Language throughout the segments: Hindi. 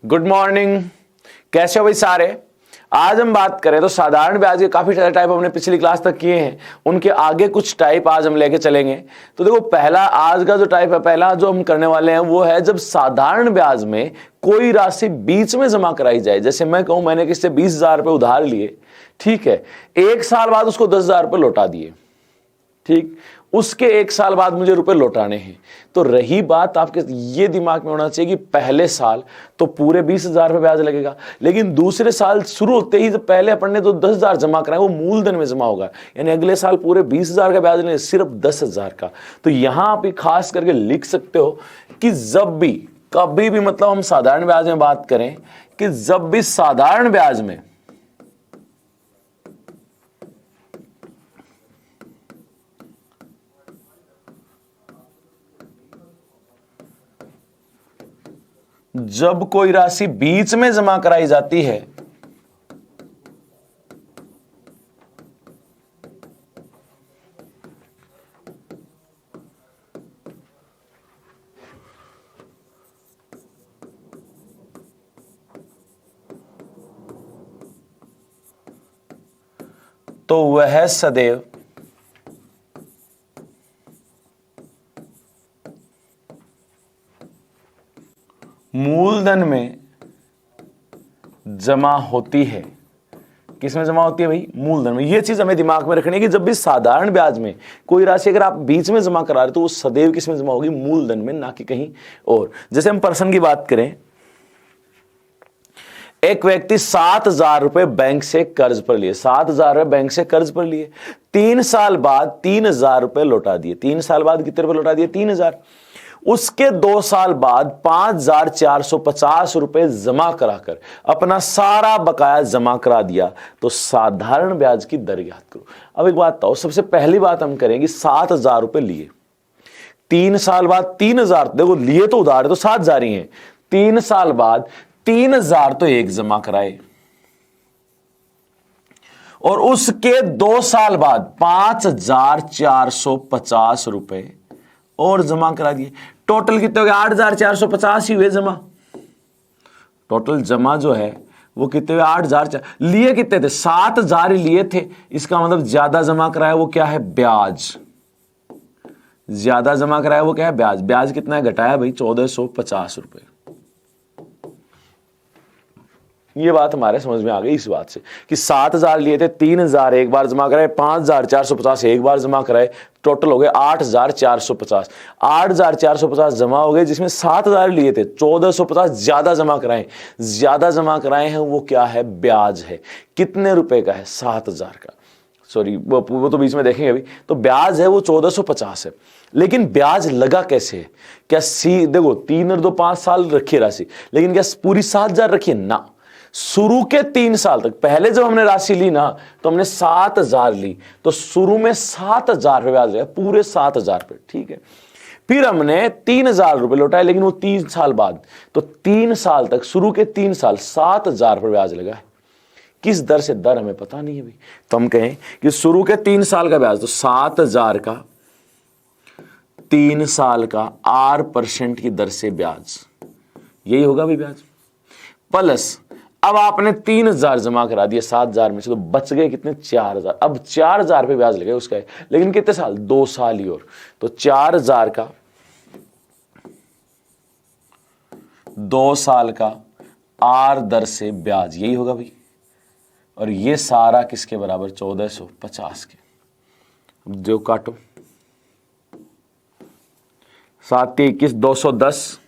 Good morning. कैसे हो भाई सारे। आज हम बात करें तो साधारण ब्याज के काफी सारे टाइप हमने पिछली क्लास तक किए हैं, उनके आगे कुछ टाइप आज हम लेके चलेंगे। तो देखो, पहला आज का जो टाइप है, पहला जो हम करने वाले हैं वो है जब साधारण ब्याज में कोई राशि बीच में जमा कराई जाए। जैसे मैं कहूं मैंने किसी से 20,000 रुपए उधार लिए, ठीक है, 1 साल बाद उसको 10,000 रुपए लौटा दिए, ठीक, उसके 1 साल बाद मुझे रुपए लौटाने हैं। तो रही बात, आपके ये दिमाग में होना चाहिए कि पहले साल तो पूरे 20,000 रुपए ब्याज लगेगा, लेकिन दूसरे साल शुरू होते ही जब पहले अपन ने तो 10,000 जमा कराया वो मूलधन में जमा होगा, यानी अगले साल पूरे 20,000 का ब्याज नहीं, सिर्फ 10,000 का। तो यहां आप खास करके लिख सकते हो कि जब भी कभी भी, मतलब हम साधारण ब्याज में बात करें कि जब भी साधारण ब्याज में जब कोई राशि बीच में जमा कराई जाती है तो वह सदैव मूलधन में जमा होती है। किसमें जमा होती है भाई? मूलधन में। यह चीज हमें दिमाग में रखनी है कि जब भी साधारण ब्याज में कोई राशि अगर आप बीच में जमा करा रहे तो वो सदैव किसमें जमा होगी? मूलधन में, ना कि कहीं और। जैसे हम पर्सन की बात करें, एक व्यक्ति 7,000 रुपए बैंक से कर्ज पर लिए, 7,000 रुपए बैंक से कर्ज पर लिए, 3 साल बाद 3,000 रुपए लौटा दिए। 3 साल बाद कितने रुपए लौटा दिए? 3,000। उसके 2 साल बाद 5,450 रुपए जमा कराकर अपना सारा बकाया जमा करा दिया। तो साधारण ब्याज की दर याद करो। अब एक बात बताओ, सबसे पहली बात हम करेंगे, 7,000 रुपए लिए, 3 साल बाद 3,000, देखो लिए तो उधार है तो 7,000 ही है, 3 साल बाद 3,000 तो एक जमा कराए और उसके 2 साल बाद 5,450 रुपए और जमा करा दिए। टोटल कितने हो गए? 8,450 ही हुए जमा। टोटल जमा जो है वो कितने हुए? 8,000। लिए कितने थे? 7,000 लिए थे। इसका मतलब ज्यादा जमा कराया वो क्या है? ब्याज। ज्यादा जमा कराया वो क्या है? ब्याज। ब्याज कितना है? घटाया भाई 1,450 रुपए। ये बात हमारे समझ में आ गई इस बात से कि 7,000 लिए थे, 3,000 एक बार जमा कराए, 5,450 एक बार जमा कराए, टोटल हो गए 8,450। 8,450 जमा हो गए, जिसमें 7,000 लिए थे, 1,450 ज्यादा जमा कराए। ज्यादा जमा कराए हैं वो क्या है? ब्याज है। कितने रुपए का है? 7,000 का। सॉरी, वो तो बीच में देखेंगे अभी। तो ब्याज है वो 1,450 है, लेकिन ब्याज लगा कैसे है? क्या देखो, 3 और 2 5 साल रखिए राशि, लेकिन क्या पूरी 7,000 रखिए? ना, शुरू के 3 साल तक। पहले जब हमने राशि ली ना तो हमने 7,000 ली, तो शुरू में 7,000 रुपए ब्याज लगा, पूरे 7,000 रुपए, ठीक है। फिर हमने 3,000 रुपए लौटाए, लेकिन वो 3 साल बाद, तो 3 साल तक, शुरू के 3 साल 7,000 रुपए ब्याज लगा है। किस दर से? दर हमें पता नहीं है भाई। तो हम कहें कि शुरू के 3 साल का ब्याज, तो 7,000 का 3 साल का 8% की दर से ब्याज, यही होगा भाई ब्याज। प्लस अब आपने 3,000 जमा करा दिया 7,000 में से, तो बच गए कितने? 4,000। अब 4,000 पे ब्याज लगे उसका है, लेकिन कितने साल? 2 साल ही और। तो 4,000 का 2 साल का आर दर से ब्याज, यही होगा भाई। और ये सारा किसके बराबर? 1,450 के। अब जो काटो, 7 21 210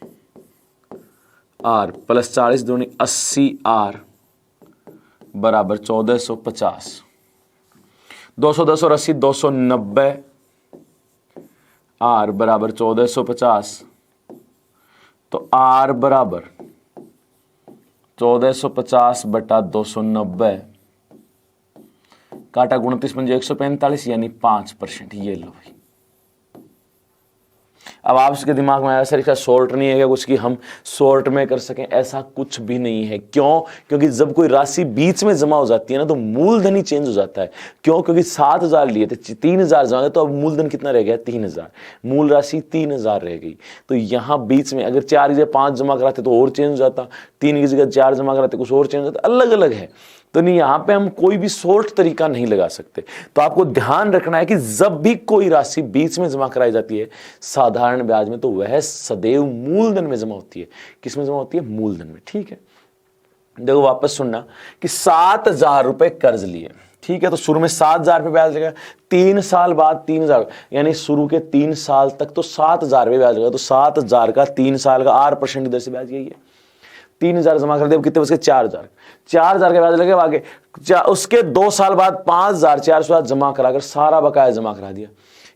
आर प्लस 40 दूनी 80 आर बराबर 1,450। 210 और 80 290 आर बराबर 1,450। तो आर बराबर 1,450 बटा 290, काटा 29 पंजे 145, यानी 5%। ये लो भाई। अब आप उसके दिमाग में आया सर इसका शॉर्ट नहीं है क्या कुछ कि हम शॉर्ट में कर सकें, ऐसा कुछ भी नहीं है। क्यों? क्योंकि जब कोई राशि बीच में जमा हो जाती है ना तो मूलधन ही चेंज हो जाता है। क्यों? क्योंकि 7,000 लिए थे, 3,000 जमा तो अब मूलधन कितना रह गया? 3,000। मूल राशि 3,000 रह गई। तो यहां बीच में अगर 4 की जगह 5 जमा कराते तो और चेंज हो जाता, 3 की जगह 4 जमा कराते कुछ और चेंज हो जाता, अलग अलग है। तो नहीं, यहां पे हम कोई भी शॉर्ट तरीका नहीं लगा सकते। तो आपको ध्यान रखना है कि जब भी कोई राशि बीच में जमा कराई जाती है साधारण ब्याज में, तो वह सदैव मूलधन में जमा होती है। किस में जमा होती है? मूलधन में। ठीक है, देखो वापस सुनना कि 7,000 रुपए कर्ज लिए, ठीक है, तो शुरू में 7,000 रुपए ब्याज लगेगा, 3 साल बाद 3,000, यानी शुरू के 3 साल तक तो 7,000 रुपए ब्याज लगेगा। तो 7,000 का 3 साल का 8% की दर से ब्याज यही है। 3,000 जमा कर दे, कितने बचे? 4,000। 4,000 के ब्याज लगे आगे। उसके 2 साल बाद 5,400 जमा कराकर सारा बकाया जमा करा दिया,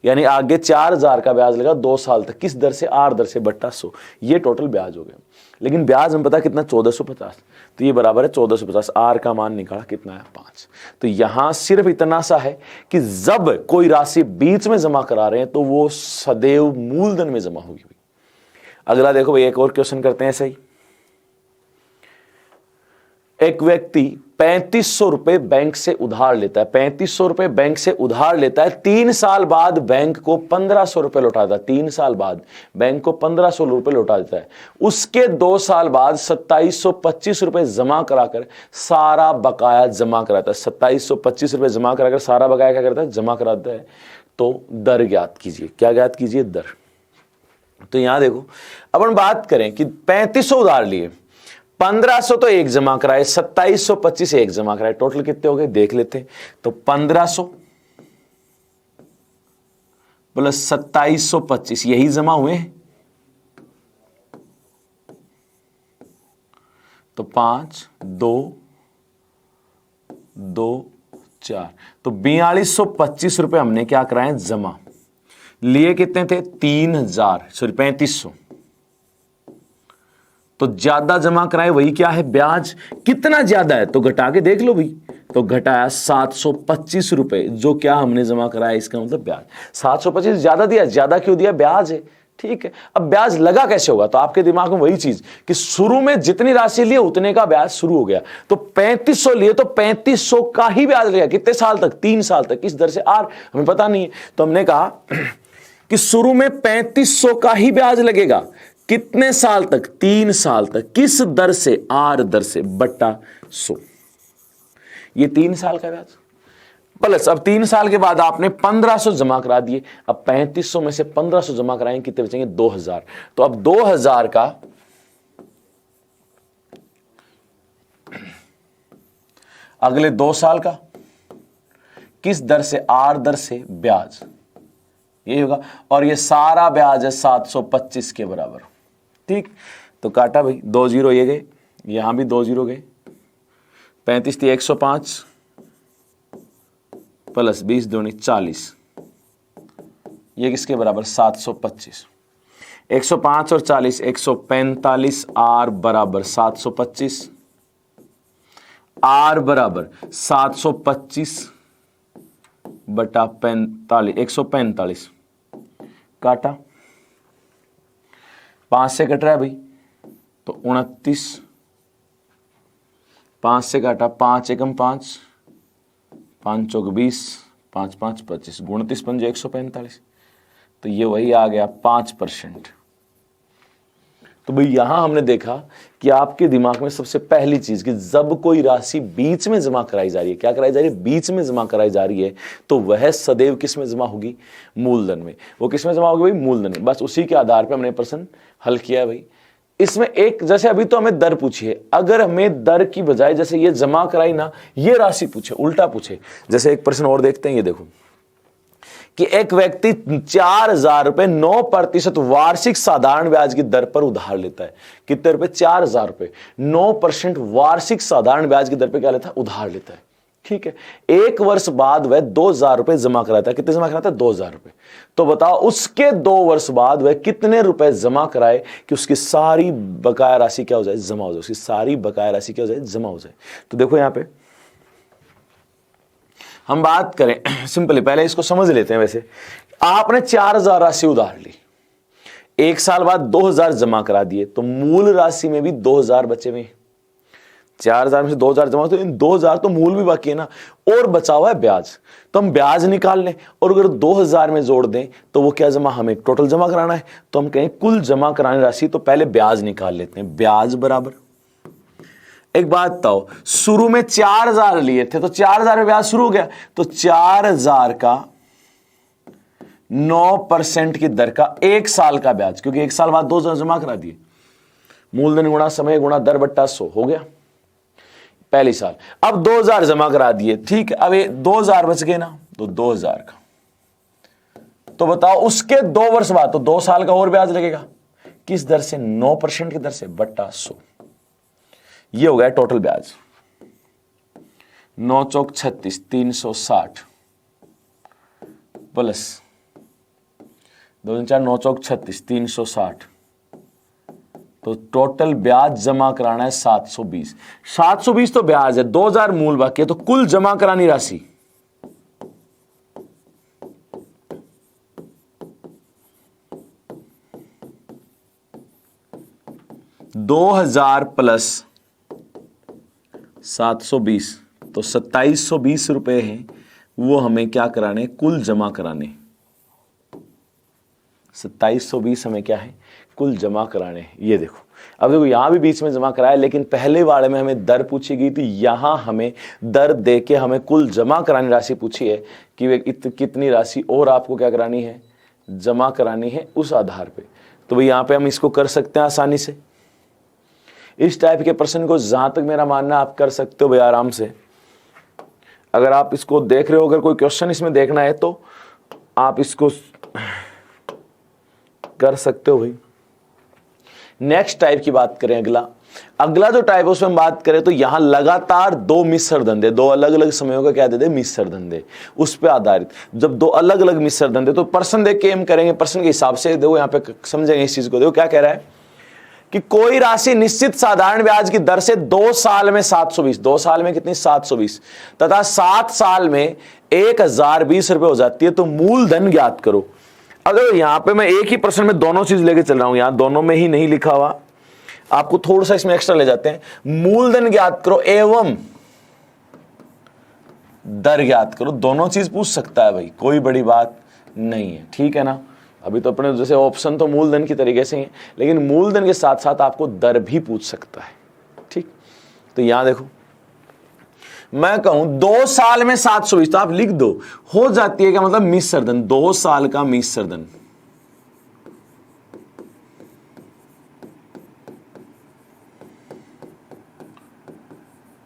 यानी आगे 4,000 का ब्याज लगा 2 साल तक। किस दर से? 8 दर से बट्टा 100। ये टोटल ब्याज हो गया। लेकिन ब्याज हम पता कितना? 1450। तो ये बराबर है 1450। आर का मान निकाला कितना है? 5। तो यहां सिर्फ इतना सा है कि जब कोई राशि बीच में जमा करा रहे हैं तो वो सदैव मूलधन में जमा होगी। अगला देखो भाई, एक और क्वेश्चन करते हैं ऐसे ही। एक व्यक्ति 3,500 रुपए बैंक से उधार लेता है, 3,500 रुपए बैंक से उधार लेता है, 3 साल बाद बैंक को 1,500 रुपए लौटा देता है। 3 साल बाद बैंक को 1,500 रुपए लौटा देता है। उसके 2 साल बाद 2,725 रुपए जमा कराकर सारा बकाया जमा कराता है। 2,725 रुपए जमा कराकर सारा बकाया क्या करता है? जमा कराता है। तो दर ज्ञात कीजिए। क्या ज्ञात कीजिए? दर। तो यहां देखो, अपन बात करें कि 3,500 उधार लिए, 1,500 तो एक जमा कराए, 2,725 एक जमा कराए, टोटल कितने हो गए देख लेते हैं। तो 1,500 प्लस 2,725 यही जमा हुए, तो 5 2 2 4, तो 4,225 रुपए हमने क्या कराए? जमा। लिए कितने थे? 3,000, सॉरी 3,500। तो ज्यादा जमा कराए, वही क्या है? ब्याज। कितना ज्यादा है तो घटा के देख लो भाई। तो घटाया 725 रुपए, जो क्या हमने जमा कराया, इसका मतलब ब्याज। 725 ज्यादा दिया। ज्यादा क्यों दिया? ब्याज है। ठीक है, अब ब्याज लगा कैसे होगा? तो आपके दिमाग में वही चीज कि शुरू में जितनी राशि लिए उतने का ब्याज शुरू हो गया। तो 3,500 लिए तो 3,500 का ही ब्याज लगेगा। कितने साल तक? 3 साल तक। किस दर से? आर, हमें पता नहीं है। तो हमने कहा कि शुरू में 3,500 का ही ब्याज लगेगा। कितने साल तक? 3 साल तक। किस दर से? आर दर से बट्टा 100। ये 3 साल का ब्याज प्लस अब 3 साल के बाद आपने 1,500 जमा करा दिए। अब 3,500 में से 1,500 जमा कराएंगे, कितने बचेंगे? 2,000। तो अब 2,000 का अगले 2 साल का किस दर से? आर दर से ब्याज, यही होगा। और ये सारा ब्याज है 725 के बराबर। ठीक, तो काटा भाई, 2 जीरो ये गए, यहां भी 2 जीरो गए। 35 थी 105 प्लस 20 दूनी 40, ये किसके बराबर? 725। 105 और 40 145। आर बराबर 725। आर बराबर 725 बटा 45, 145। काटा, 5 से कट रहा है भाई, तो 29। 5 से काटा, 5 एकम 5, 5 चौक 20, 5 5 25, 29 पंजे 145। तो ये वही आ गया 5%। तो भाई यहां हमने देखा कि आपके दिमाग में सबसे पहली चीज कि जब कोई राशि बीच में जमा कराई जा रही है, क्या कराई जा रही है? बीच में जमा कराई जा रही है, तो वह सदैव किस में जमा होगी? मूलधन में। वो किस में जमा होगी भाई? मूलधन में। बस उसी के आधार पर हमने प्रश्न हल किया है भाई। इसमें एक, जैसे अभी तो हमें दर पूछी है, अगर हमें दर की बजाय जैसे ये जमा कराई ना, ये राशि पूछे, उल्टा पूछे। जैसे एक प्रश्न और देखते हैं, ये देखो कि एक व्यक्ति 4,000 रुपए 9% वार्षिक साधारण ब्याज की दर पर उधार लेता है। कितने रुपए? 4,000 रुपए 9% वार्षिक साधारण ब्याज की दर पर क्या लेता है? उधार लेता है। ठीक है, 1 वर्ष बाद वह 2,000 रुपए जमा कराता है। कितने जमा कराता है? 2,000 रुपए। तो बताओ उसके 2 वर्ष बाद वह कितने रुपए जमा कराए कि उसकी सारी बकाया राशि क्या हो जाए? जमा हो जाए। उसकी सारी बकाया राशि क्या हो जाए? जमा हो जाए। तो देखो यहां पे हम बात करें सिंपली, पहले इसको समझ लेते हैं। वैसे आपने 4,000 राशि उधार ली, 1 साल बाद 2000 जमा करा दिए तो मूल राशि में भी 2000 बचे हुए। 4000 में से 2000 जमा, तो इन 2000 तो मूल भी बाकी है ना, और बचा हुआ है ब्याज, तो हम ब्याज निकाल लें और अगर 2000 में जोड़ दें तो वो क्या जमा, हमें टोटल जमा कराना है, तो हम कहें कुल जमा कराने राशि, तो पहले ब्याज निकाल लेते हैं। ब्याज बराबर, एक बात बताओ, शुरू में 4000 लिए थे तो 4000 में ब्याज शुरू हो गया, तो 4000 का 9% की दर का 1 साल का ब्याज, क्योंकि 1 साल बाद 2000 जमा करा दिए, मूलधन गुणा समय गुणा दर बट्टा 100 हो गया पहली साल। अब 2000 जमा करा दिए, ठीक है, अब ये 2000 बच गए ना, तो 2000 का, तो बताओ उसके 2 वर्ष बाद तो 2 साल का और ब्याज लगेगा, किस दर से, 9% की दर से, बट्टा 100। ये हो गया टोटल ब्याज, 9 चौक 36, 360 प्लस 2 4 9 चौक 36, 360, तो टोटल ब्याज जमा कराना है 720। 720 तो ब्याज है, 2000 मूल बाकी है, तो कुल जमा करानी राशि 2000 प्लस 720, तो 2720 रुपए हैं, वो हमें क्या कराने, कुल जमा कराने। 2720 हमें क्या है, कुल जमा कराने। ये देखो, अब देखो यहां भी बीच में जमा कराया, लेकिन पहले वाले में हमें दर पूछी गई थी, यहां हमें दर देके हमें कुल जमा कराने राशि पूछी है कि वे कितनी राशि और आपको क्या करानी है, जमा करानी है उस आधार पे। तो भाई यहां पे हम इसको कर सकते हैं आसानी से। इस टाइप के प्रश्न को जहां तक मेरा मानना आप कर सकते हो भाई आराम से। अगर आप इसको देख रहे हो, अगर कोई क्वेश्चन इसमें देखना है तो आप इसको कर सकते हो भाई। नेक्स्ट टाइप की बात करें, अगला जो टाइप है उसमें हम बात करें तो यहां लगातार 2 मिश्र धंधे, 2 अलग अलग समयों का क्या देते, मिश्र धंधे, उस पे आधारित। जब 2 अलग अलग मिश्र धंधे, तो प्रश्न देख के हम करेंगे, प्रश्न के हिसाब से देखो यहां पे समझेंगे इस चीज को। देखो क्या कह रहा है कि कोई राशि निश्चित साधारण ब्याज की दर से 2 साल में 720, 2 साल में कितनी, 720, तथा 7 साल में 1020 रुपए हो जाती है, तो मूलधन ज्ञात करो। अगर यहां पे मैं एक ही प्रश्न में दोनों चीज लेके चल रहा हूं, यहां दोनों में ही नहीं लिखा हुआ, आपको थोड़ा सा इसमें एक्स्ट्रा ले जाते हैं। मूलधन ज्ञात करो एवं दर ज्ञात करो, दोनों चीज पूछ सकता है भाई, कोई बड़ी बात नहीं है, ठीक है ना। अभी तो अपने जैसे ऑप्शन तो मूलधन की तरीके से ही, लेकिन मूलधन के साथ साथ आपको दर भी पूछ सकता है, ठीक। तो यहां देखो, मैं कहूं 2 साल में 720, तो आप लिख दो, हो जाती है क्या मतलब मिश्र धन, 2 साल का मिश्र धन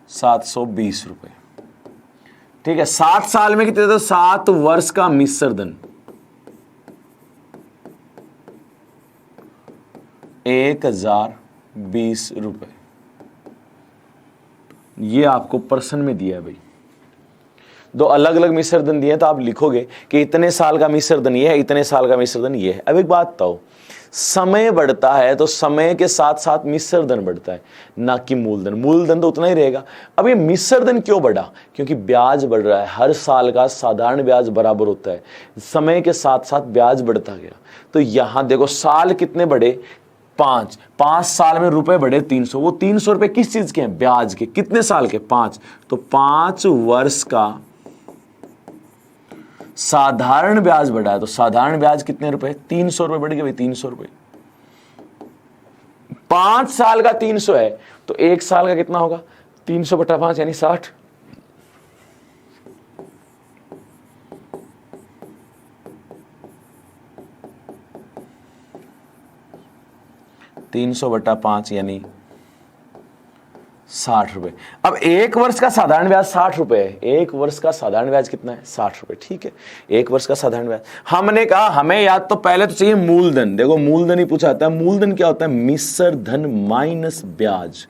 720 रुपए, ठीक है। 7 साल में कितने, तो 7 वर्ष का मिश्र धन 1020 रुपए। ये आपको प्रश्न में दिया है भाई, 2 अलग अलग मिश्र धन दिए, तो आप लिखोगे कि इतने साल का मिश्र धन ये है, इतने साल का मिश्र धन ये है। अब एक बात बताओ, समय बढ़ता है तो समय के साथ साथ मिश्र धन बढ़ता है, ना कि मूलधन। मूलधन तो उतना ही रहेगा। अब ये मिश्र धन क्यों बढ़ा, क्योंकि ब्याज बढ़ रहा है, हर साल का साधारण ब्याज बराबर होता है, समय के साथ साथ ब्याज बढ़ता गया। तो यहां देखो साल कितने बढ़े, 5 साल में रुपए बढ़े 300, वो 300 रुपए किस चीज के हैं, ब्याज के। कितने साल के, 5, तो 5 वर्ष का साधारण ब्याज बढ़ा है, तो साधारण ब्याज कितने रुपए, 300 रुपए बढ़ गए भाई, 300 रुपए। 5 साल का 300 है, तो 1 साल का कितना होगा, 300 बटा 5 यानी 60। 300 बटा 5 यानी 60 रुपए। अब 1 वर्ष का साधारण ब्याज 60 रुपए है, 1 वर्ष का साधारण ब्याज कितना है, 60 रुपए, ठीक है। 1 वर्ष का साधारण ब्याज, हमने कहा हमें याद तो पहले तो चाहिए मूलधन। देखो मूलधन ही पूछा जाता है। मूलधन क्या होता है, मिश्र धन माइनस ब्याज।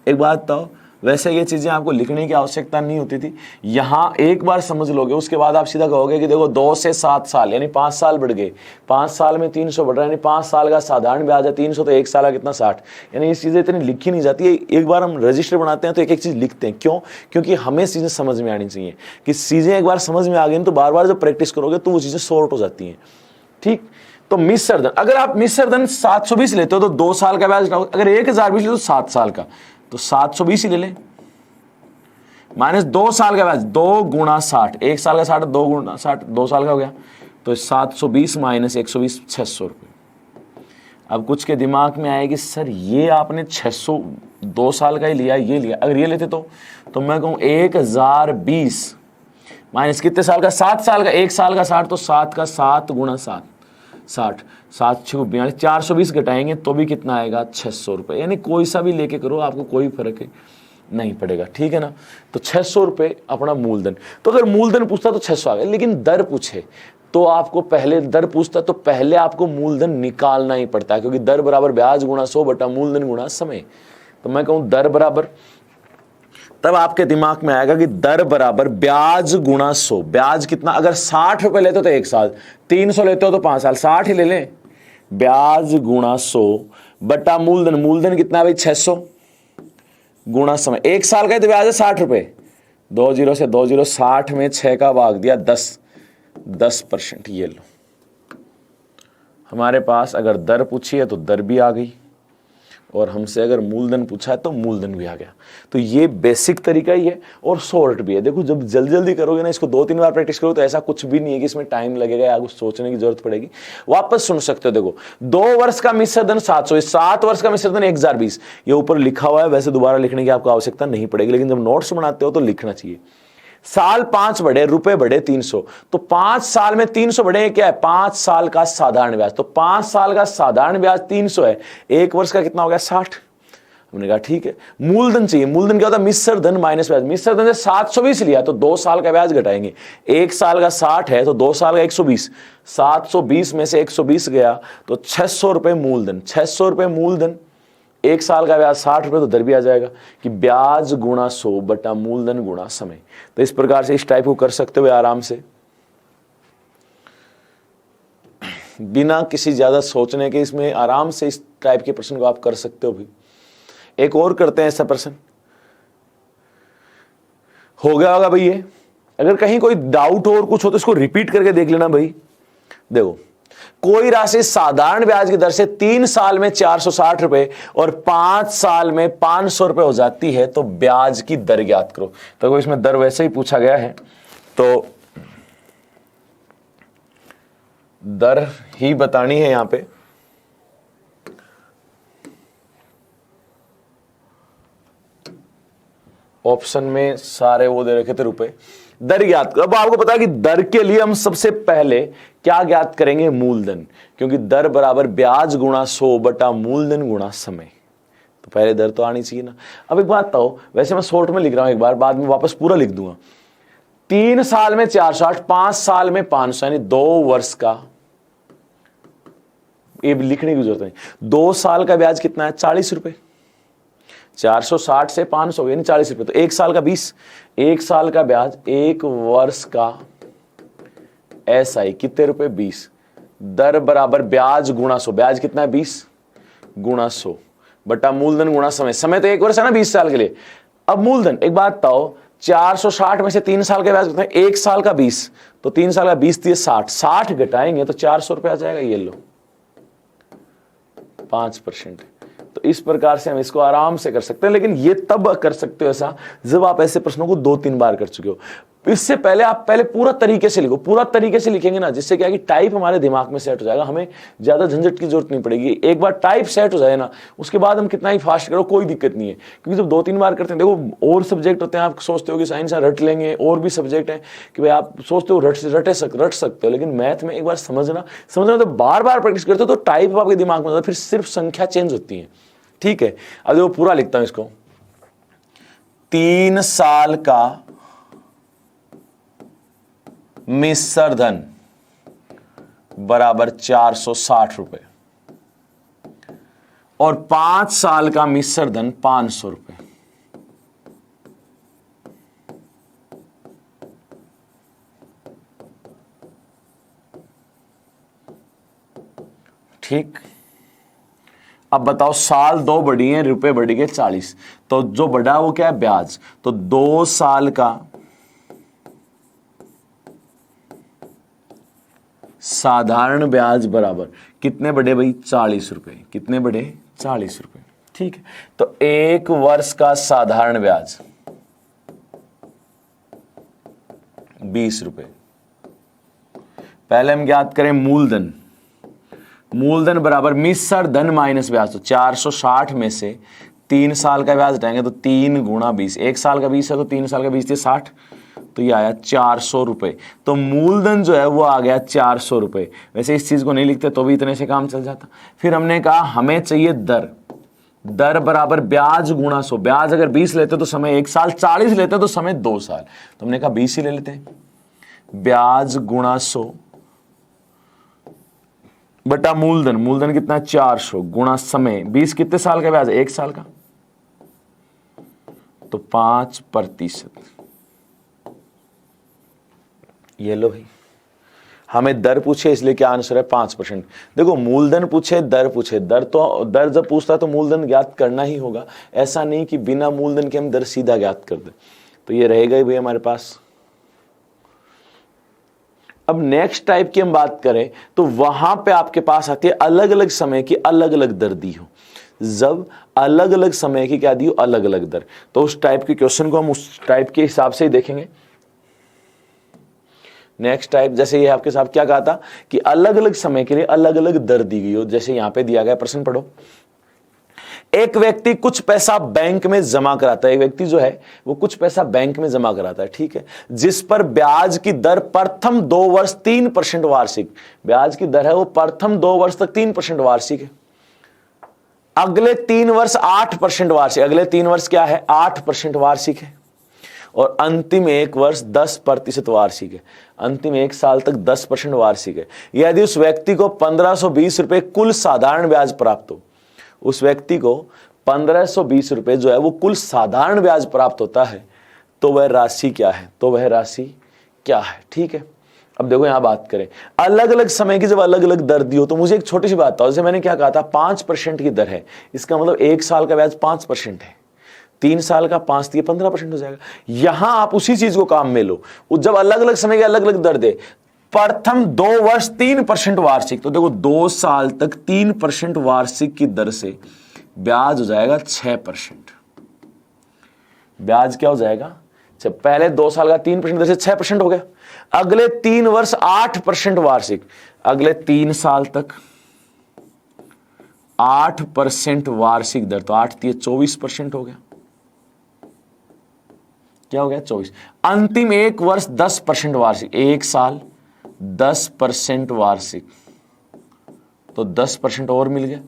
एक बात बताओ, वैसे ये चीजें आपको लिखने की आवश्यकता नहीं होती थी, यहां एक बार समझ लोगे उसके बाद आप सीधा कहोगे कि देखो 2 से 7 साल यानी 5 साल बढ़ गए, 5 साल में 300 बढ़ रहा है, यानी 5 साल का साधारण ब्याज है 300, तो 1 साल का कितना 60। यानी ये चीजें इतनी लिखी नहीं जाती है, एक बार हम रजिस्टर बनाते हैं तो एक एक चीज लिखते हैं। क्यों, क्योंकि हमें चीजें समझ में आनी चाहिए, कि चीजें एक बार समझ में आ गई तो बार बार जब प्रैक्टिस करोगे तो वो चीजें सॉर्ट हो जाती हैं, ठीक। तो मिश्र धन, अगर आप मिश्र धन 720 लेते हो तो 2 साल का ब्याज घटाओ, अगर 1020 लेते हो तो 7 साल का, तो 720 ही ले लें, माइनस 2 साल का ब्याज, 2 गुणा 60, 1 साल का 60, 2 गुणा 60, 2 साल का हो गया, तो 720 माइनस 120, 600 रुपये। अब कुछ के दिमाग में आए कि सर ये आपने 600 2 साल का ही लिया, ये लिया, अगर ये लेते तो मैं कहूँ 1020 माइनस कितने साल का, 7 साल का, 1 साल का 60, तो 7 का 7 गुणा 7, 60, 7 6 42, 420 घटाएंगे तो भी कितना आएगा, 600 रुपये। यानी कोई सा भी लेके करो, आपको कोई फर्क नहीं पड़ेगा, ठीक है ना। तो 600 रुपये अपना मूलधन। तो अगर मूलधन पूछता तो 600 आ गया, लेकिन दर पूछे तो आपको पहले दर पूछता तो पहले आपको मूलधन निकालना ही पड़ता है, क्योंकि दर बराबर ब्याज गुणा 100 बटा मूलधन गुणा समय। तो मैं कहूं दर बराबर, तब आपके दिमाग में आएगा कि दर बराबर ब्याज गुणा 100। ब्याज कितना, अगर 60 रुपए लेते हो तो 1 साल, 300 लेते हो तो 5 साल, 60 ही ले लें। ब्याज गुणा 100 बटा मूलधन, मूलधन कितना है भाई 600 गुणा समय, 1 साल का तो ब्याज है 60 रुपए, 2 जीरो से 2 जीरो, 60 में 6 का भाग दिया 10%। ये लो, हमारे पास अगर दर पूछी है तो दर भी आ गई, और हमसे अगर मूलधन पूछा है तो मूलधन भी आ गया। तो ये बेसिक तरीका ही है और शॉर्ट भी है। देखो जब जल्दी जल्दी करोगे ना, इसको 2-3 बार प्रैक्टिस करो तो ऐसा कुछ भी नहीं है कि इसमें टाइम लगेगा या कुछ सोचने की जरूरत पड़ेगी। वापस सुन सकते हो। देखो 2 वर्ष का मिश्र धन 700, 7 वर्ष का मिश्र धन 1020, ये ऊपर लिखा हुआ है। वैसे दोबारा लिखने की आपको आवश्यकता नहीं पड़ेगी, लेकिन जब नोट्स बनाते हो तो लिखना चाहिए। साल 5 बढ़े, रुपए बढ़े 300, तो 5 साल में 300 बढ़े, क्या है 5 साल का साधारण ब्याज। तो 5 साल का साधारण ब्याज 300 है, 1 वर्ष का कितना हो गया 60। हमने कहा ठीक है। मूलधन चाहिए, मूलधन क्या होता है मिश्र धन माइनस ब्याज। मिश्र धन से 720 लिया तो 2 साल का ब्याज घटाएंगे, 1 साल का 60 है तो 2 साल का 120, 720 में से 120 गया तो 600 रुपए मूलधन। 600 रुपए मूलधन, 1 साल का ब्याज 60 रुपए, तो दर भी आ जाएगा कि ब्याज गुणा 100 बटा मूलधन गुणा समय। तो इस प्रकार से इस टाइप को कर सकते हो आराम से, बिना किसी ज्यादा सोचने के। इसमें आराम से इस टाइप के प्रश्न को आप कर सकते हो भी। एक और करते हैं ऐसा प्रश्न, हो गया होगा भाई ये। अगर कहीं कोई डाउट हो और कुछ हो तो इसको रिपीट करके देख लेना भाई। देखो कोई राशि साधारण ब्याज की दर से 3 साल में 460 रुपए और 5 साल में 500 रुपए हो जाती है तो ब्याज की दर ज्ञात करो। तो इसमें दर वैसे ही पूछा गया है तो दर ही बतानी है यहां पे। ऑप्शन में सारे वो दे रखे थे रुपए। दर ज्ञात करो। अब आपको पता है कि दर के लिए हम सबसे पहले क्या ज्ञात करेंगे, मूलधन, क्योंकि दर बराबर ब्याज गुणा 100 बटा मूलधन गुणा समय। तो पहले दर तो आनी चाहिए ना। अब एक बात बताओ, वैसे मैं शॉर्ट में लिख रहा हूं, एक बार बाद में वापस पूरा लिख दूंगा। 3 साल में 460, 5 साल में 500, यानी 2 वर्ष का, ये लिखने की जरूरत नहीं। 2 साल का ब्याज कितना है 40 रुपए, 460 से 500 यानी 40 रुपए, तो 1 साल का 20, 1 साल का ब्याज, 1 वर्ष का SI कितने रुपए 20, दर बराबर ब्याज गुणा 100, ब्याज कितना है 20 गुणा 100 बटा मूलधन गुणा समय। समय तो 1 वर्ष है ना 20 साल के लिए। अब मूलधन, एक बात बताओ, 460 में से 3 साल का ब्याज कितना है, 1 साल का 20, तो 3 साल का 20 दिए 60, 60 घटाएंगे तो 400 रुपए आ जाएगा। ये लो 5%। तो इस प्रकार से हम इसको आराम से कर सकते हैं, लेकिन ये तब कर सकते हो ऐसा जब आप ऐसे प्रश्नों को 2-3 बार कर चुके हो। इससे पहले आप पहले पूरा तरीके से लिखो, पूरा तरीके से लिखेंगे ना, जिससे क्या है कि टाइप हमारे दिमाग में सेट हो जाएगा, हमें ज्यादा झंझट की जरूरत नहीं पड़ेगी। एक बार टाइप सेट हो जाए ना, उसके बाद हम कितना ही फास्ट करो कोई दिक्कत नहीं है, क्योंकि जब 2-3 बार करते हैं, देखो और सब्जेक्ट होते हैं, आप सोचते हो कि साइंस रट लेंगे, और भी सब्जेक्ट है कि भाई आप सोचते हो रट सकते हो, लेकिन मैथ में एक बार समझना तो बार बार प्रैक्टिस करते हो तो टाइप आपके दिमाग में, फिर सिर्फ संख्या चेंज होती है। ठीक है, अब देखो पूरा लिखता हूं इसको। 3 साल का मिश्र धन बराबर 460 रुपए और 5 साल का मिश्र धन 500 रुपए। ठीक, अब बताओ साल 2 बढ़ी है, रुपए बढ़ गए 40, तो जो बढ़ा वो क्या है ब्याज। तो 2 साल का साधारण ब्याज बराबर कितने बढ़े भाई, 40 रुपए। कितने बढ़े, 40 रुपए। ठीक है, तो 1 वर्ष का साधारण ब्याज 20 रुपए। पहले हम ज्ञात करें मूलधन। मूलधन बराबर मिश्र धन माइनस ब्याज। तो 460 में से 3 साल का ब्याज हटाएंगे तो 3 गुणा 20। 1 साल का 20 है तो 3 साल का 20 थे 60, तो ये आया 400 रुपए। तो मूलधन जो है वो आ गया 400 रुपए। वैसे इस चीज को नहीं लिखते तो भी इतने से काम चल जाता। फिर हमने कहा हमें चाहिए दर। दर बराबर ब्याज गुणा 100। ब्याज अगर 20 लेते तो समय 1 साल, 40 लेते तो समय 2 साल। तो हमने कहा 20 ही ले लेते हैं। ब्याज गुणा 100 बटा मूलधन। मूलधन कितना, 400 गुणा समय 20। कितने साल का ब्याज, 1 साल का, तो 5%। ये लो भाई, हमें दर पूछे इसलिए क्या आंसर है, 5%। देखो मूलधन पूछे, दर पूछे, दर जब पूछता है तो मूलधन ज्ञात करना ही होगा। ऐसा नहीं कि बिना मूलधन के हम दर सीधा ज्ञात कर दे। तो ये रहेगा ही भाई हमारे पास। अब नेक्स्ट टाइप की हम बात करें तो वहां पे आपके पास आती है अलग अलग समय की अलग अलग दर दी हो। जब अलग अलग समय की क्या दी हो, अलग अलग दर, तो उस टाइप के क्वेश्चन को हम उस टाइप के हिसाब से ही देखेंगे। नेक्स्ट टाइप, जैसे ये आपके साथ क्या कहा था कि अलग अलग समय के लिए अलग अलग दर दी गई हो। जैसे यहां पे दिया गया, प्रश्न पढ़ो। एक व्यक्ति कुछ पैसा बैंक में जमा कराता है। एक व्यक्ति जो है वो कुछ पैसा बैंक में जमा कराता है, ठीक है, जिस पर ब्याज की दर प्रथम 2 वर्ष 3% वार्षिक। ब्याज की दर है वो प्रथम 2 वर्ष तक 3% वार्षिक है। अगले 3 वर्ष 8% वार्षिक। अगले 3 वर्ष क्या है, 8% वार्षिक है। और अंतिम 1 वर्ष 10% वार्षिक है। अंतिम 1 साल तक 10% वार्षिक है। यदि उस व्यक्ति को 1520 रुपए कुल साधारण ब्याज प्राप्त हो, उस व्यक्ति को 1520 रुपए जो है वो कुल साधारण ब्याज प्राप्त होता है, तो वह राशि क्या है, तो वह राशि क्या है। ठीक है, अब देखो यहां बात करें अलग अलग समय की जब अलग अलग दर दी हो, तो मुझे एक छोटी सी बात बताओ। जैसे मैंने क्या कहा था, 5% की दर है, इसका मतलब 1 साल का ब्याज 5% है, 3 साल का 5 दिए 15% हो जाएगा। यहां आप उसी चीज को काम में लो, जब अलग अलग समय की अलग अलग दर दे। प्रथम 2 वर्ष 3% वार्षिक, तो देखो 2 साल तक 3% वार्षिक की दर से ब्याज हो जाएगा 6%। ब्याज क्या हो जाएगा, जब पहले 2 साल का 3% दर से 6% हो गया। अगले 3 वर्ष 8% वार्षिक, अगले 3 साल तक 8% वार्षिक दर, तो 8 दिए 24% हो गया। क्या हो गया, 24। अंतिम 1 वर्ष 10% वार्षिक, 1 साल 10% वार्षिक, तो 10% और मिल गया।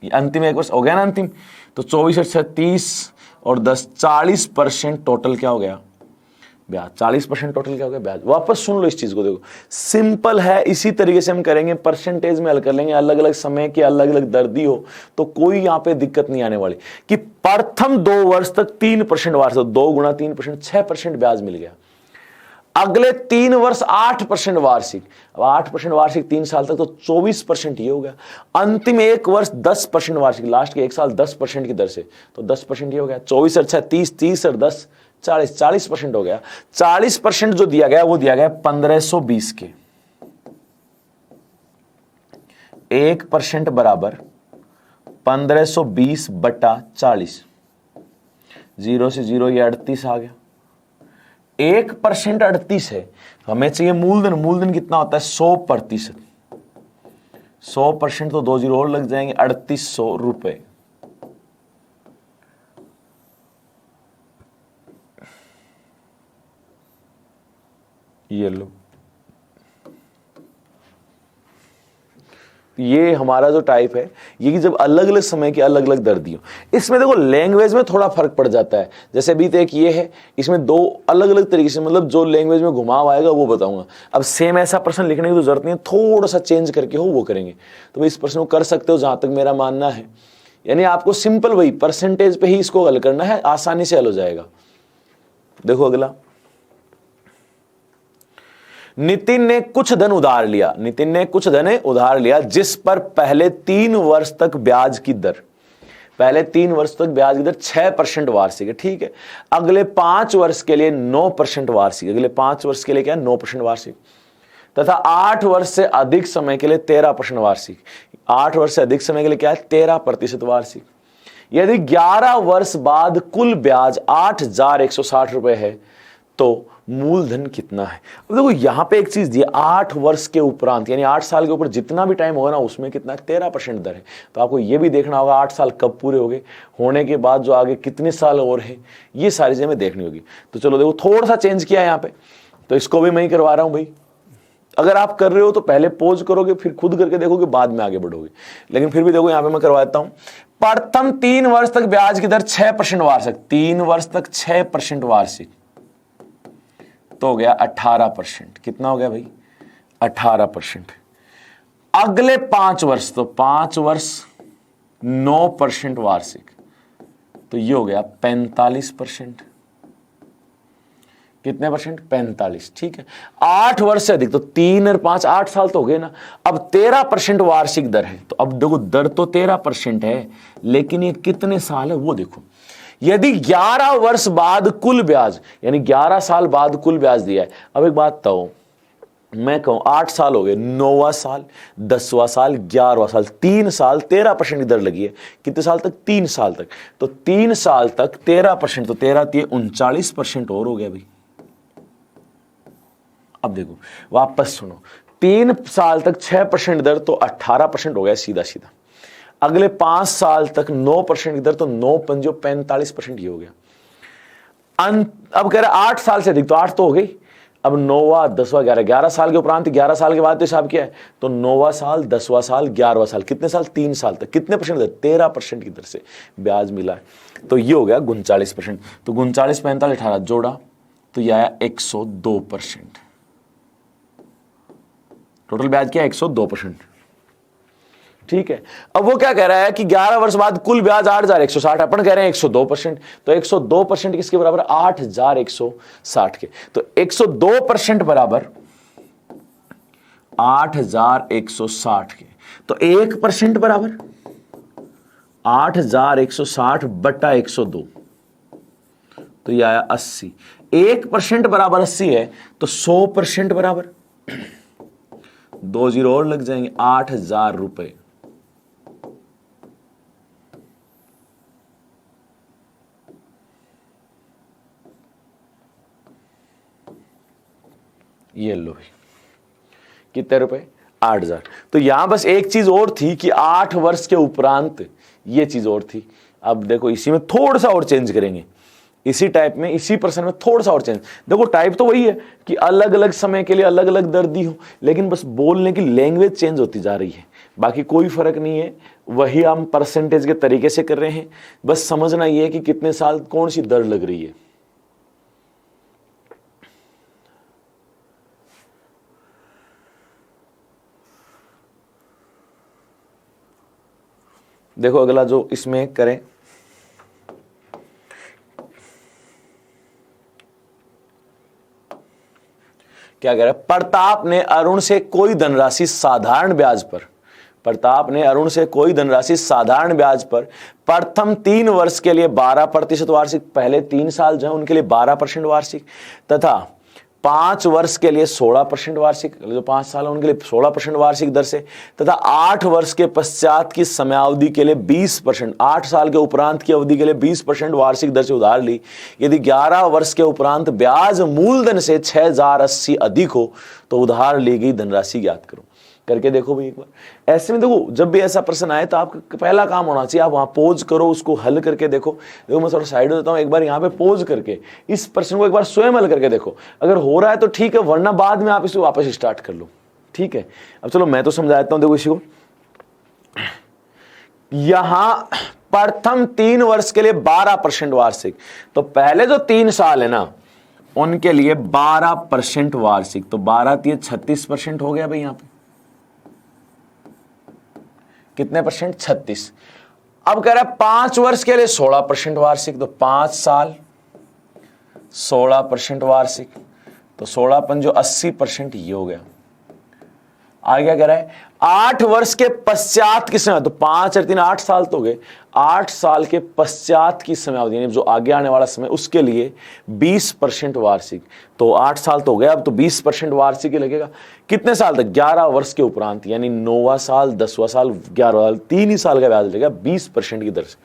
अंतिम 1 वर्ष हो गया ना अंतिम, तो 24 और 36 और 10 40% टोटल क्या हो गया, ब्याज। 40% टोटल क्या हो गया, ब्याज। वापस सुन लो इस चीज को, देखो सिंपल है, इसी तरीके से हम करेंगे, परसेंटेज में हल कर लेंगे। अलग अलग समय की अलग अलग दर दी हो तो कोई यहां पे दिक्कत नहीं आने वाली कि प्रथम 2 वर्ष तक 3% वार्षिक, 2 गुणा 3% 6% ब्याज मिल गया। अगले 3 वर्ष 8% वार्षिक, अब 8% वार्षिक 3 साल तक, तो 24% ये हो गया। अंतिम 1 वर्ष 10% वार्षिक, लास्ट के 1 साल 10% की दर से, तो 10% ये हो गया। 24 और 6 30, 30 और 10 40, 40% हो गया। 40% जो दिया गया वो दिया गया 1520 के। 1% बराबर 1520 बटा 40, 0 से 0 ये 38 आ गया। 1% 38 है, हमें चाहिए मूलधन। मूलधन कितना होता है, 100%। 100% तो 2 जीरो और लग जाएंगे, 3800 रुपए। ये लो, ये हमारा जो टाइप है, ये कि जब अलग अलग समय की अलग अलग दर दी हो। इसमें देखो लैंग्वेज में थोड़ा फर्क पड़ जाता है। जैसे अभी तो एक ये है, इसमें 2 अलग अलग तरीके से, मतलब जो लैंग्वेज में घुमाव आएगा वो बताऊंगा। अब सेम ऐसा प्रश्न लिखने की तो जरूरत नहीं है, थोड़ा सा चेंज करके हो वो करेंगे। तो भाई इस प्रश्न को कर सकते हो जहां तक मेरा मानना है। यानी आपको सिंपल वही परसेंटेज पे ही इसको हल करना है, आसानी से हल हो जाएगा। देखो अगला, नितिन ने कुछ धन उधार लिया। नितिन ने कुछ धन उधार लिया जिस पर पहले 3 वर्ष तक ब्याज की दर, पहले 3 वर्ष तक ब्याज की दर 6% वार्षिक है, ठीक है। अगले 5 वर्ष के लिए 9% वार्षिक, अगले 5 वर्ष के लिए क्या, 9% वार्षिक। तथा 8 वर्ष से अधिक समय के लिए 13% वार्षिक। 8 वर्ष से अधिक समय के लिए क्या है? 13% वार्षिक। यदि 11 वर्ष बाद कुल ब्याज 8,160 रुपए है तो मूलधन कितना है? अब देखो यहां पे एक चीज दी है, 8 वर्ष के उपरांत यानी 8 साल के ऊपर जितना भी टाइम होगा ना उसमें कितना 13% दर है। तो आपको यह भी देखना होगा 8 साल कब पूरे हो गए, होने के बाद जो आगे कितने साल और है, ये सारी चीजें देखनी होगी। तो चलो देखो थोड़ा सा चेंज किया यहाँ पे, तो इसको भी मैं ही करवा रहा हूं भाई। अगर आप कर रहे हो तो पहले पोज करोगे, फिर खुद करके देखोगे, बाद में आगे बढ़ोगे। लेकिन फिर भी देखो यहां पे मैं करवाता हूं। प्रथम 3 वर्ष तक ब्याज की दर 6% वार्षिक, 3 वर्ष तक 6% वार्षिक, तो हो गया 18%। कितना हो गया भाई? 18%। अगले 5 वर्ष, तो 5 वर्ष 9% वार्षिक, तो ये हो गया 45%। कितने परसेंट? 45। ठीक है। 8 वर्ष से अधिक, तो 3 और 5 8 साल तो हो गए ना। अब 13% वार्षिक दर है। तो अब देखो दर तो 13% है, लेकिन ये कितने साल है वो देखो। यदि 11 वर्ष बाद कुल ब्याज, यानी 11 साल बाद कुल ब्याज दिया है। अब एक बात तो मैं कहूं 8 साल हो गए, 9वां साल, 10वां साल, 11वां साल, 3 साल 13% की दर लगी है। कितने साल तक? 3 साल तक। तो 3 साल तक 13%, तो 13 39% और हो गया भाई। अब देखो वापस सुनो, 3 साल तक 6% दर, तो 18% हो गया सीधा सीधा। अगले 5 साल तक 9% की दर, तो 9 पंजो 45% ही हो गया। अब कह रहे 8 साल से अधिक, तो 8 तो हो गई। अब 9वां 10वां 11 साल के उपरांत 11 साल के बाद तो हिसाब किया है, तो 9वां साल 10वां साल 11वां साल, कितने साल? 3 साल तक। कितने परसेंट दर? 13% की दर से ब्याज मिला है। तो ये हो गया 39%। तो 39 45 18 जोड़ा तो यह आया 102%। टोटल ब्याज क्या? 102%। ठीक है। अब वो क्या कह रहा है कि 11 वर्ष बाद कुल ब्याज 8,160, अपन कह रहे हैं 102%। तो 102% किसके बराबर? 8,160 के। तो 102% बराबर 8,160 के। तो 1% बराबर 8,160 बटा 102, तो यह आया 80। 1% बराबर 80 है, तो 100% बराबर 2 जीरो और लग जाएंगे, 8,000 रुपए। ये लो भाई, कितने रुपए? 8,000। तो यहां बस एक चीज और थी कि 8 वर्ष के उपरांत, ये चीज और थी। अब देखो इसी में थोड़ा सा और चेंज करेंगे, इसी टाइप में, इसी पर्सन में थोड़ा सा और चेंज। देखो टाइप तो वही है कि अलग अलग समय के लिए अलग अलग दर दी हो, लेकिन बस बोलने की लैंग्वेज चेंज होती जा रही है, बाकी कोई फर्क नहीं है। वही हम परसेंटेज के तरीके से कर रहे हैं, बस समझना ये है कि कितने साल कौन सी दर लग रही है। देखो अगला जो इसमें करें, क्या कह रहा है? प्रताप ने अरुण से कोई धनराशि साधारण ब्याज पर, प्रताप ने अरुण से कोई धनराशि साधारण ब्याज पर प्रथम 3 वर्ष के लिए 12% वार्षिक, पहले 3 साल जो है उनके लिए 12% वार्षिक, तथा 5 वर्ष के लिए 16% वार्षिक, जो 5 साल है उनके लिए 16% वार्षिक दर से, तथा 8 वर्ष के पश्चात की समयावधि के लिए 20%, 8 साल के उपरांत की अवधि के लिए 20% वार्षिक दर से उधार ली। यदि 11 वर्ष के उपरांत ब्याज मूलधन से 6,080 अधिक हो तो उधार ली गई धनराशि ज्ञात करो। करके देखो भाई एक बार। ऐसे में देखो जब भी ऐसा प्रश्न आए तो आपका पहला काम होना चाहिए, आप वहां पोज करो, उसको हल करके देखो। देखो मैं थोड़ा साइड हो जाता हूं, एक बार यहाँ पे पोज करके इस प्रश्न को एक बार स्वयं हल करके देखो। अगर हो रहा है तो ठीक है, वरना बाद में आप इसे वापस स्टार्ट कर लो। ठीक है, अब चलो मैं तो समझा देता हूं। देखो इसी को, यहां प्रथम 3 वर्ष के लिए 12% वार्षिक, तो पहले जो 3 साल है ना उनके लिए 12% वार्षिक, तो 12 3 36% हो गया भाई। यहां पे कितने परसेंट? 36। अब कह रहा है 5 वर्ष के लिए 16% वार्षिक, तो 5 साल 16% वार्षिक, तो 16 पंजो 80%, ये हो गया। आगे क्या कह रहा है, 8 वर्ष के पश्चात की समय, तो 5 और 3 8 साल तो हो गए, 8 साल के पश्चात की समयावधि यानी जो आगे आने वाला समय, उसके लिए 20% वार्षिक। तो 8 साल तो हो गया, अब तो 20% वार्षिक ही लगेगा। कितने साल तक, 11 वर्ष के उपरांत, यानी 9वां साल, 10वां साल, 11वां साल, 3 ही साल का ब्याज लगेगा 20% की दर से।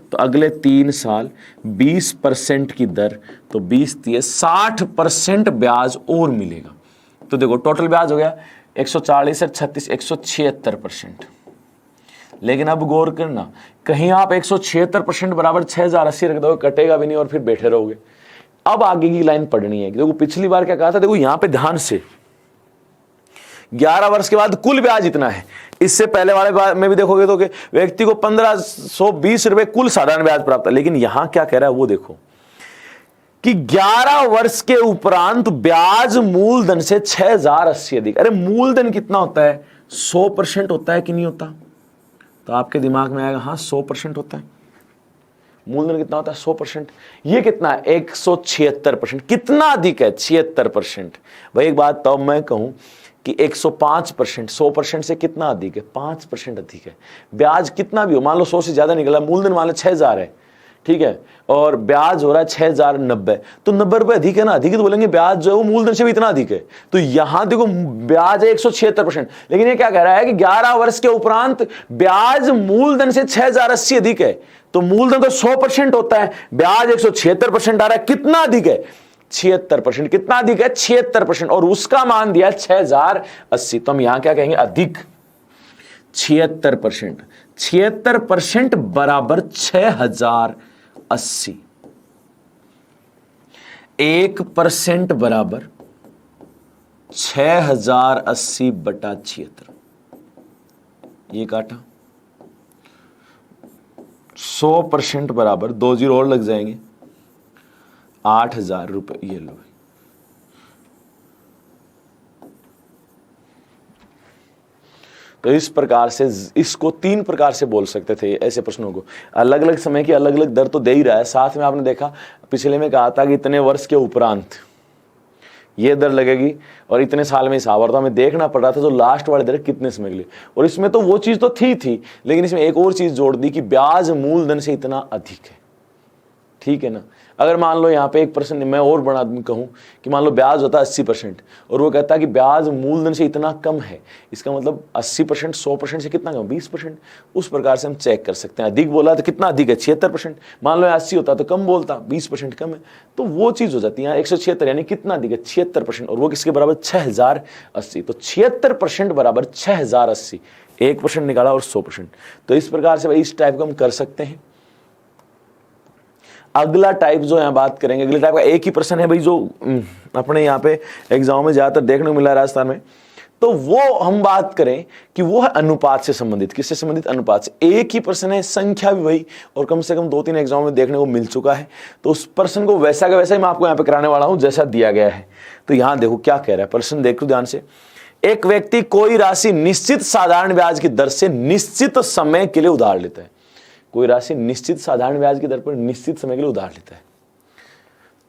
तो अगले 3 साल 20% की दर, तो 20 दिए 60% ब्याज और मिलेगा। तो देखो टोटल ब्याज हो गया 140 और 36 176%। लेकिन अब गौर करना, कहीं आप 176% बराबर 6080 रख दोगे, कटेगा भी नहीं और फिर बैठे रहोगे। अब आगे की लाइन पढ़नी है। देखो पिछली बार क्या कहा था, देखो यहां पे ध्यान से 11 वर्ष के बाद कुल ब्याज इतना है। इससे पहले वाले में भी देखोगे तो कि व्यक्ति को 1520 रुपए कुल साधारण ब्याज प्राप्त है। लेकिन यहां क्या कह रहा है वो देखो कि 11 वर्ष के उपरांत ब्याज मूलधन से 6080 अधिक। अरे मूलधन कितना होता है, 100% होता है कि नहीं होता? तो आपके दिमाग में आएगा हाँ 100% होता है। मूलधन कितना होता है, 100%। ये कितना है, 176%। कितना अधिक है, 76%। भाई एक बात तो मैं कहूं कि 105%, 100% से कितना अधिक है, 5% अधिक है। ब्याज कितना भी हो, मान लो 100 से ज्यादा निकला, मूलधन मान लो 6000 है, ठीक है, और ब्याज हो रहा है 6090, तो 90 रुपए अधिक है ना। अधिक तो बोलेंगे ब्याज जो है वो मूलधन से भी इतना अधिक है। तो यहां देखो ब्याज है 176%, लेकिन ये क्या कह रहा है कि 11 वर्ष के उपरांत ब्याज मूलधन से 6080 अधिक है। तो मूलधन तो 100% होता है, ब्याज 176% आ रहा है। कितना अधिक है, 76%। कितना अधिक है, 76%, और उसका मान दिया 6080। तो हम यहां क्या कहेंगे, अधिक 76%। 76% बराबर 6080। 1% बराबर 6080 बटा 76। ये काटा। 100% बराबर 2 जीरो और लग जाएंगे, 8000 रुपए। ये लो, तो इस प्रकार से इसको 3 प्रकार से बोल सकते थे ऐसे प्रश्नों को। अलग अलग समय की अलग अलग दर तो दे ही रहा है, साथ में आपने देखा पिछले में कहा था कि इतने वर्ष के उपरांत ये दर लगेगी और इतने साल में हिसाब, और तो हमें देखना पड़ रहा था तो लास्ट वाली दर कितने समय के लिए। और इसमें तो वो चीज तो थी, लेकिन इसमें एक और चीज जोड़ दी कि ब्याज मूलधन से इतना अधिक है, ठीक है ना। अगर मान लो यहाँ पे एक पर्सन, मैं और बड़ा आदमी कहूँ कि मान लो ब्याज होता है 80% और वो कहता है कि ब्याज मूलधन से इतना कम है, इसका मतलब 80% 100% से कितना कम, 20%। उस प्रकार से हम चेक कर सकते हैं। अधिक बोला तो कितना अधिक है, 76%। मान लो 80 होता तो कम बोलता, 20% कम है, तो वो चीज हो जाती है। यहाँ 176 यानी कितना अधिक है, 76%, और वो किसके बराबर, 6080। तो 76% बराबर 6080। 1% निकाला और 100%। तो इस प्रकार से भाई इस टाइप को हम कर सकते हैं। अगला टाइप जो यहाँ बात करेंगे, अगले टाइप का एक ही प्रश्न है भाई, जो अपने यहाँ पे एग्जाम में ज्यादातर देखने को मिला है राजस्थान में। तो वो हम बात करें कि वो है अनुपात से संबंधित। किससे संबंधित, अनुपात से। एक ही प्रश्न है, संख्या भी वही, और कम से कम 2-3 एग्जाम में देखने को मिल चुका है। तो उस प्रश्न को वैसा का वैसा ही मैं आपको यहाँ पे कराने वाला हूं जैसा दिया गया है। तो यहाँ देखो क्या कह रहा है प्रश्न, देखो ध्यान से। एक व्यक्ति कोई राशि निश्चित साधारण ब्याज की दर से निश्चित समय के लिए उधार लेता है। कोई राशि निश्चित साधारण ब्याज की दर पर निश्चित समय के लिए उधार लेता है।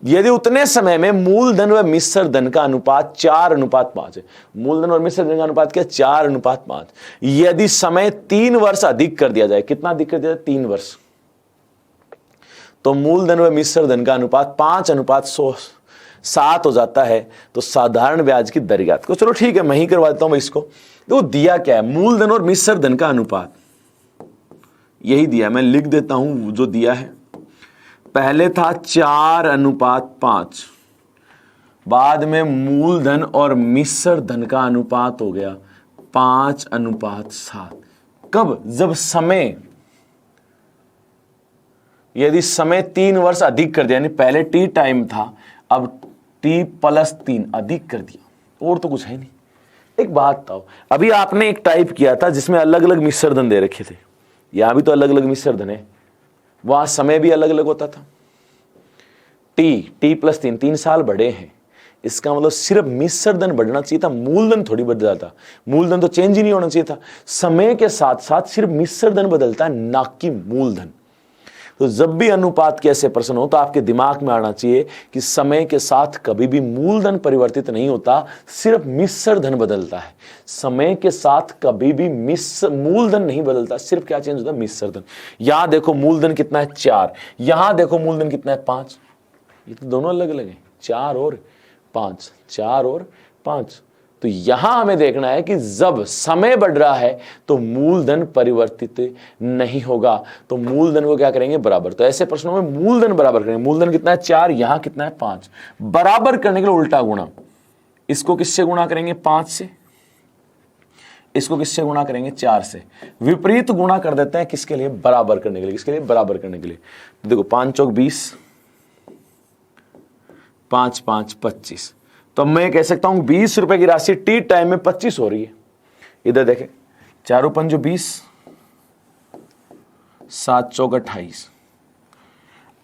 यदि उतने समय में मूलधन व मिश्र धन का अनुपात 4:5 है। मूलधन और मिश्र धन का अनुपात क्या, 4:5। यदि समय 3 वर्ष अधिक कर दिया जाए, कितना अधिक कर दिया जाए, 3 वर्ष, तो मूलधन व मिश्र धन का अनुपात 5:7 हो जाता है। तो साधारण ब्याज की दर ज्ञात करो। चलो ठीक है, मैं ही करवा देता हूं इसको। तो दिया क्या है, मूलधन और मिश्र धन का अनुपात, यही दिया, मैं लिख देता हूं जो दिया है। पहले था 4:5, बाद में मूलधन और मिश्र धन का अनुपात हो गया 5:7। कब, जब समय, यदि समय 3 वर्ष अधिक कर दिया, यानी पहले टी टाइम था, अब t+3 अधिक कर दिया, और तो कुछ है नहीं। एक बात था, अभी आपने एक टाइप किया था जिसमें अलग अलग मिश्र धन दे रखे थे, यहां भी तो अलग अलग मिश्र धन है, वहां समय भी अलग अलग होता था। t+3, 3 साल बढ़े हैं, इसका मतलब सिर्फ मिश्र धन बढ़ना चाहिए था, मूलधन थोड़ी बढ़ जाता। मूलधन तो चेंज ही नहीं होना चाहिए था। समय के साथ साथ सिर्फ मिश्र धन बदलता है, ना कि मूलधन। तो जब भी अनुपात के ऐसे प्रश्न हो तो आपके दिमाग में आना चाहिए कि समय के साथ कभी भी मूलधन परिवर्तित नहीं होता, सिर्फ मिश्र धन बदलता है। समय के साथ कभी भी मूलधन नहीं बदलता, सिर्फ क्या चेंज होता है, मिश्र धन। यहां देखो मूलधन कितना है 4, यहां देखो मूलधन कितना है 5, ये तो दोनों अलग अलग हैं, 4 और 5, 4 और 5। तो यहां हमें देखना है कि जब समय बढ़ रहा है तो मूलधन परिवर्तित नहीं होगा, तो मूलधन को क्या करेंगे, बराबर। तो ऐसे प्रश्नों में मूलधन बराबर करेंगे। मूलधन कितना है 4, यहां कितना है 5, बराबर करने के लिए उल्टा गुणा। इसको किससे गुणा करेंगे, 5 से, इसको किससे गुणा करेंगे, 4 से। विपरीत गुणा कर देते हैं किसके लिए, बराबर करने के लिए। किसके लिए, बराबर करने के लिए। तो देखो 5 चौक 20, 5 5 25। तो मैं कह सकता हूं 20 रुपए की राशि टी टाइम में 25 हो रही है। इधर देखें, 4 पंजो 20, 7 चौक 28।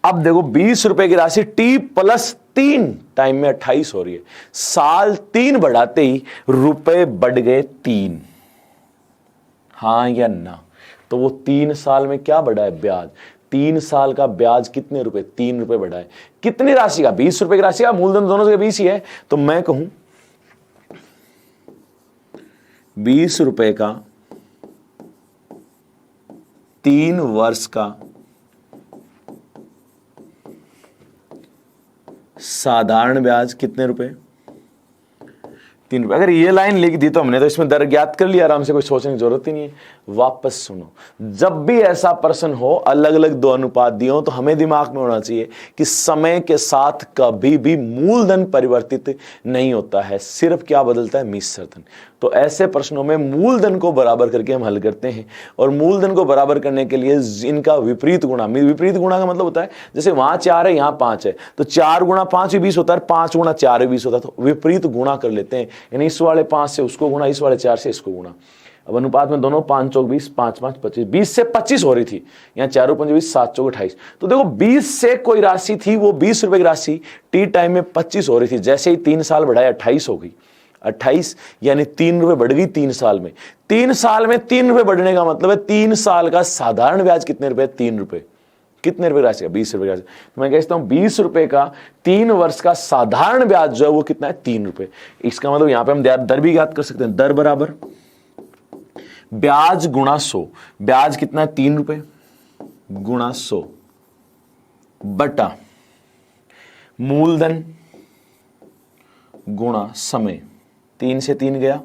अब देखो 20 रुपए की राशि टी प्लस 3 टाइम में 28 हो रही है। साल 3 बढ़ाते ही रुपए बढ़ गए 3, हाँ या ना। तो वो 3 साल में क्या बढ़ा है, ब्याज। 3 साल का ब्याज कितने रुपए, 3 रुपए बढ़ा है। कितनी राशि का, 20 रुपए की राशि का, मूलधन दोनों से 20 ही है। तो मैं कहूं 20 रुपए का 3 वर्ष का साधारण ब्याज कितने रुपए, 3 रुपए। अगर ये लाइन लिख दी तो हमने तो इसमें दर ज्ञात कर लिया आराम से, कोई सोचने की जरूरत ही नहीं है। वापस सुनो, जब भी ऐसा प्रश्न हो, अलग अलग दो अनुपात दिए हो, तो हमें दिमाग में होना चाहिए कि समय के साथ कभी भी मूलधन परिवर्तित नहीं होता है, सिर्फ क्या बदलता है, मिश्र धन। तो ऐसे प्रश्नों में मूलधन को बराबर करके हम हल करते हैं। और मूलधन को बराबर करने के लिए इनका विपरीत गुणा, विपरीत गुणा का मतलब होता है जैसे वहां 4 है, यहां 5 है, तो 4 गुणा 5 भी 20 होता है, 5 गुणा 4 भी 20 होता है। तो विपरीत गुणा कर लेते हैं, यानी इस वाले 5 से उसको गुणा, इस वाले 4 से इसको गुणा। अब अनुपात में दोनों 5 चौक 20, 5 5 25, 20 से 25 हो रही थी, यहाँ 4 पंजे 20, 7 चौक 28। तो देखो 20 से कोई राशि थी, वो 20 रुपए की राशि टी टाइम में 25 हो रही थी। जैसे ही 3 साल बढ़ाया 28 हो गई, 28 यानी 3 रुपए बढ़ गई 3 साल में। 3 साल में 3 रुपए बढ़ने का मतलब है 3 साल का साधारण ब्याज कितने रुपए, 3 रुपए। कितने रुपए राशि का, 20 रुपए राशि। तो मैं कहता हूं 20 रुपए का 3 वर्ष का साधारण ब्याज जो है वो कितना है, 3 रुपए। इसका मतलब यहां पे हम दर भी ज्ञात कर सकते हैं। दर बराबर ब्याज गुणा 100। ब्याज कितना है, 3 रुपए गुणा 100 बटा मूलधन गुणा समय। 3 से 3 गया,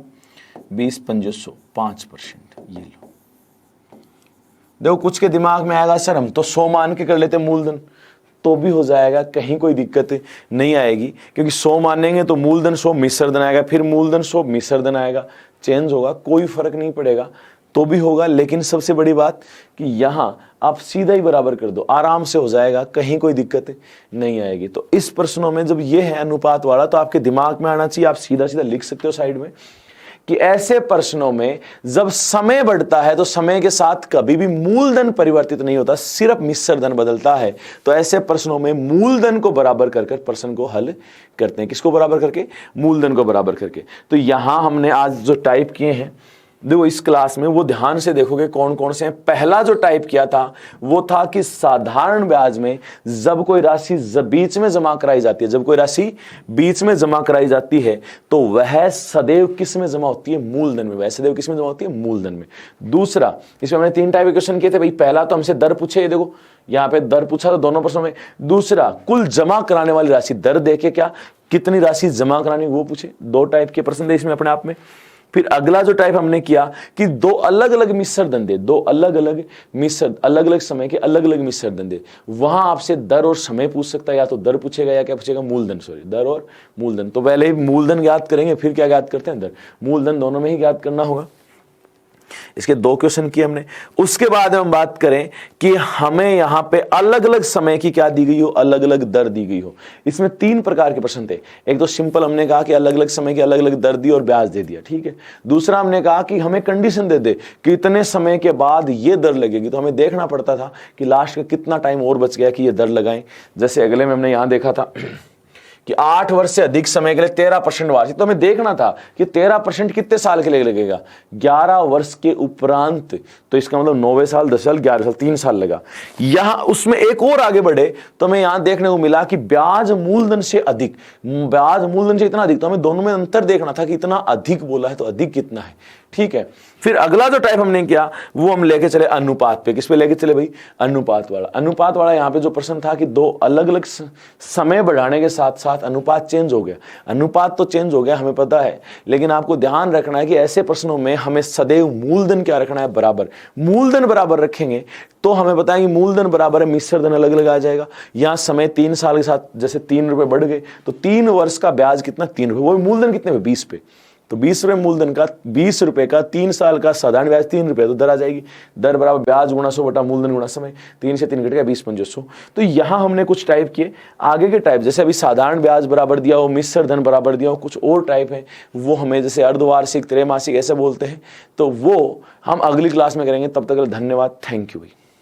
20 पंजे 100, 5%। ये लो, देखो कुछ के दिमाग में आएगा सर हम तो 100 मान के कर लेते मूलधन, तो भी हो जाएगा, कहीं कोई दिक्कत नहीं आएगी। क्योंकि 100 मानेंगे तो मूलधन 100 मिश्र धन आएगा, फिर मूलधन 100 मिश्र धन आएगा, चेंज होगा, कोई फर्क नहीं पड़ेगा, तो भी होगा। लेकिन सबसे बड़ी बात कि यहां आप सीधा ही बराबर कर दो, आराम से हो जाएगा, कहीं कोई दिक्कत नहीं आएगी। तो इस प्रश्नों में जब ये है अनुपात वाला, तो आपके दिमाग में आना चाहिए, आप सीधा सीधा लिख सकते हो साइड में कि ऐसे प्रश्नों में जब समय बढ़ता है तो समय के साथ कभी भी मूलधन परिवर्तित नहीं होता, सिर्फ मिश्र धन बदलता है। तो ऐसे प्रश्नों में मूलधन को बराबर कर प्रश्न को हल करते हैं। किसको बराबर करके, मूलधन को बराबर करके। तो यहां हमने आज जो टाइप किए हैं, देखो इस क्लास में वो ध्यान से देखोगे कौन कौन से हैं। पहला जो टाइप किया था वो था कि साधारण ब्याज में जब कोई राशि बीच में जमा कराई जाती है, जब कोई राशि बीच में जमा कराई जाती है तो वह सदैव किस में जमा होती है, मूलधन में। वह सदैव किस में जमा होती है, मूलधन में। दूसरा, इसमें हमने 3 टाइप के क्वेश्चन किए थे भाई। पहला तो हमसे दर पूछे, ये देखो यहाँ पे दर पूछा था दोनों प्रश्नों में। दूसरा, कुल जमा कराने वाली राशि, दर देके क्या कितनी राशि जमा करानी वो पूछे। 2 टाइप के प्रश्न थे इसमें अपने आप में। फिर अगला जो टाइप हमने किया कि 2 अलग अलग मिश्र धन दे, 2 अलग अलग समय के अलग अलग मिश्र धन दे। वहां आपसे दर और समय पूछ सकता है, या तो दर पूछेगा या क्या पूछेगा, मूलधन, सॉरी दर और मूलधन। तो पहले ही मूलधन ज्ञात करेंगे, फिर क्या ज्ञात करते हैं, दर। मूलधन दोनों में ही ज्ञात करना होगा। इसके 2 क्वेश्चन किए हमने। उसके बाद हम बात करें कि हमें यहां पे अलग अलग समय की क्या दी गई हो, अलग अलग दर दी गई हो। इसमें 3 प्रकार के प्रश्न थे। एक तो सिंपल, हमने कहा कि अलग अलग समय की अलग अलग दर दी और ब्याज दे दिया, ठीक है। दूसरा, हमने कहा कि हमें कंडीशन दे दे कि इतने समय के बाद ये दर लगेगी, तो हमें देखना पड़ता था कि लास्ट का कितना टाइम और बच गया कि ये दर लगाएं। जैसे अगले में हमने यहां देखा था कि 8 वर्ष से अधिक समय के लिए 13% वार्षिक, तो हमें देखना था कि 13% कितने साल के लिए लगेगा, 11 वर्ष के उपरांत, तो इसका मतलब 9 साल, 10 साल, 11 साल, 3 साल लगा। यहां उसमें एक और आगे बढ़े तो हमें यहां देखने को मिला कि ब्याज मूलधन से अधिक, ब्याज मूलधन से इतना अधिक, तो हमें दोनों में अंतर देखना था कि इतना अधिक बोला है तो अधिक कितना है, ठीक है। फिर अगला जो टाइप हमने किया वो हम लेके चले अनुपात पे। किस पे लेके चले भाई, अनुपात वाला। अनुपात वाला यहाँ पे जो प्रश्न था कि दो अलग अलग समय बढ़ाने के साथ साथ अनुपात चेंज हो गया। अनुपात तो चेंज हो गया हमें पता है, लेकिन आपको ध्यान रखना है कि ऐसे प्रश्नों में हमें सदैव मूलधन क्या रखना है, बराबर। मूलधन बराबर रखेंगे तो हमें पता है कि मूलधन बराबर है, मिश्र धन अलग अलग आ जाएगा। यहाँ समय 3 साल के साथ जैसे 3 रुपए बढ़ गए तो 3 वर्ष का ब्याज कितना, 3 रुपए, वो मूलधन कितने पे, 20 पे। तो 20 रुपए मूलधन का, 20 रुपए का 3 साल का साधारण ब्याज 3 रुपए, तो दर आ जाएगी, दर बराबर ब्याज गुणा 100 बटा मूलधन गुणा समय, 3 से 3 घट गया 20 पंजे 100। तो यहां हमने कुछ टाइप किए। आगे के टाइप जैसे अभी साधारण ब्याज बराबर दिया हो, मिश्र धन बराबर दिया हो, कुछ और टाइप है वो हमें जैसे अर्धवार्षिक, त्रैमासिक ऐसे बोलते हैं, तो वो हम अगली क्लास में करेंगे। तब तक धन्यवाद, थैंक यू भाई।